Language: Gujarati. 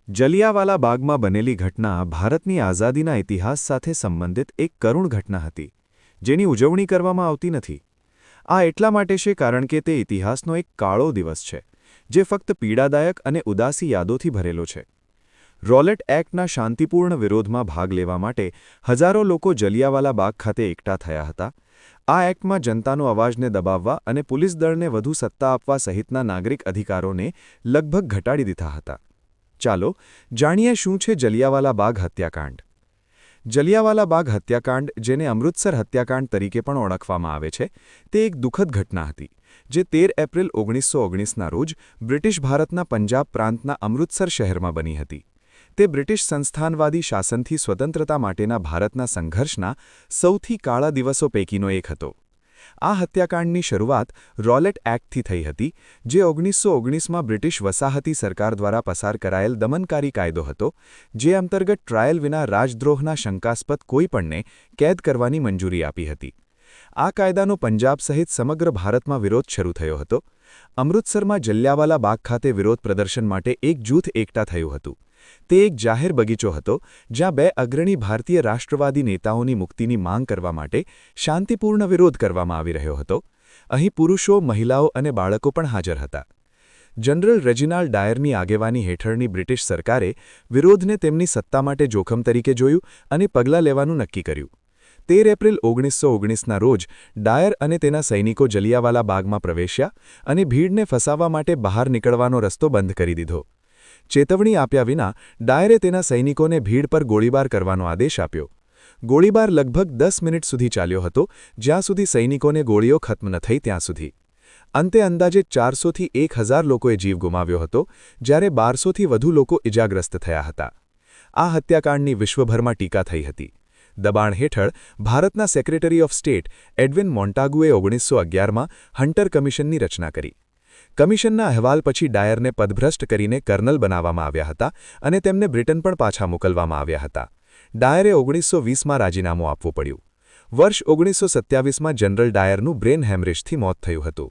જલિયાવાલા બાગમાં બનેલી ઘટના ભારતની આઝાદીના ઇતિહાસ સાથે સંબંધિત એક કરુણ ઘટના હતી, જેની ઉજવણી કરવામાં આવતી નથી. આ એટલા માટે છે કારણ કે તે ઇતિહાસનો એક કાળો દિવસ છે, જે ફક્ત પીડાદાયક અને ઉદાસી યાદોથી ભરેલો છે. રોલેટ એક્ટના શાંતિપૂર્ણ વિરોધમાં ભાગ લેવા માટે હજારો લોકો જલિયાવાલા બાગ ખાતે એકઠા થયા હતા. આ એક્ટમાં જનતાનો અવાજને દબાવવા અને પોલીસ દળને વધુ સત્તા આપવા સહિતના નાગરિક અધિકારોને લગભગ ઘટાડી દીધા હતા. ચાલો જાણીએ શું છે જલિયાવાલા બાગ હત્યાકાંડ. જલિયાવાલા બાગ હત્યાકાંડ, જેને અમૃતસર હત્યાકાંડ તરીકે પણ ઓળખવામાં આવે છે, તે એક દુઃખદ ઘટના હતી, જે 13 એપ્રિલ 1919ના રોજ બ્રિટિશ ભારતના પંજાબ પ્રાંતના અમૃતસર શહેરમાં બની હતી. તે બ્રિટિશ સંસ્થાનવાદી શાસનથી સ્વતંત્રતા માટેના ભારતના સંઘર્ષના સૌથી કાળા દિવસો પૈકીનો એક હતો. આ હત્યાકાંડની શરૂઆત રોલેટ એક્ટથી થઈ હતી, જે 1919માં બ્રિટિશ વસાહતી સરકાર દ્વારા પસાર કરાયેલ દમનકારી કાયદો હતો, જે અંતર્ગત ટ્રાયલ વિના રાજદ્રોહના શંકાસ્પદ કોઈપણને કેદ કરવાની મંજૂરી આપી હતી. આ કાયદાનો પંજાબ સહિત સમગ્ર ભારતમાં વિરોધ શરૂ થયો હતો. અમૃતસરમાં જલિયાવાલા બાગ ખાતે વિરોધ પ્રદર્શન માટે એક જૂથ એકઠા થયું હતું. તે એક જાહેર બગીચો હતો, જ્યાં બે અગ્રણી ભારતીય રાષ્ટ્રવાદી નેતાઓની મુક્તિની માંગ કરવા માટે શાંતિપૂર્ણ વિરોધ કરવામાં આવી રહ્યો હતો. અહીં પુરુષો, મહિલાઓ અને બાળકો પણ હાજર હતા. જનરલ રેજિનાલ્ડ ડાયરની આગેવાની હેઠળની બ્રિટિશ સરકારે વિરોધને તેમની સત્તા માટે જોખમ તરીકે જોયું અને પગલાં લેવાનું નક્કી કર્યું. 13 એપ્રિલ 1919ના રોજ ડાયર અને તેના સૈનિકો જલિયાવાલા બાગમાં પ્રવેશ્યા અને ભીડને ફસાવવા માટે બહાર નીકળવાનો રસ્તો બંધ કરી દીધો. ચેતવણી આપ્યા વિના ડાયરે તેના સૈનિકોને ભીડ પર ગોળીબાર કરવાનો આદેશ આપ્યો. ગોળીબાર લગભગ 10 મિનિટ સુધી ચાલ્યો હતો, જ્યાં સુધી સૈનિકોને ગોળીઓ ખત્મ ન થઈ ત્યાં સુધી. અંતે અંદાજે 400થી 1000 લોકોએ જીવ ગુમાવ્યો હતો, જ્યારે 1200થી વધુ લોકો ઇજાગ્રસ્ત થયા હતા. આ હત્યાકાંડની વિશ્વભરમાં ટીકા થઈ હતી. દબાણ હેઠળ ભારતના સેક્રેટરી ઓફ સ્ટેટ એડવિન મોન્ટાગુએ 1911માં હન્ટર કમિશનની રચના કરી. કમિશનના અહેવાલ પછી ડાયરને પદભ્રષ્ટ કરીને કર્નલ બનાવવામાં આવ્યા હતા અને તેમને બ્રિટન પણ પાછા મોકલવામાં આવ્યા હતા. ડાયરે 1920માં રાજીનામું આપવું પડ્યું. વર્ષ 1927માં જનરલ ડાયરનું બ્રેન હેમરેજથી મોત થયું હતું.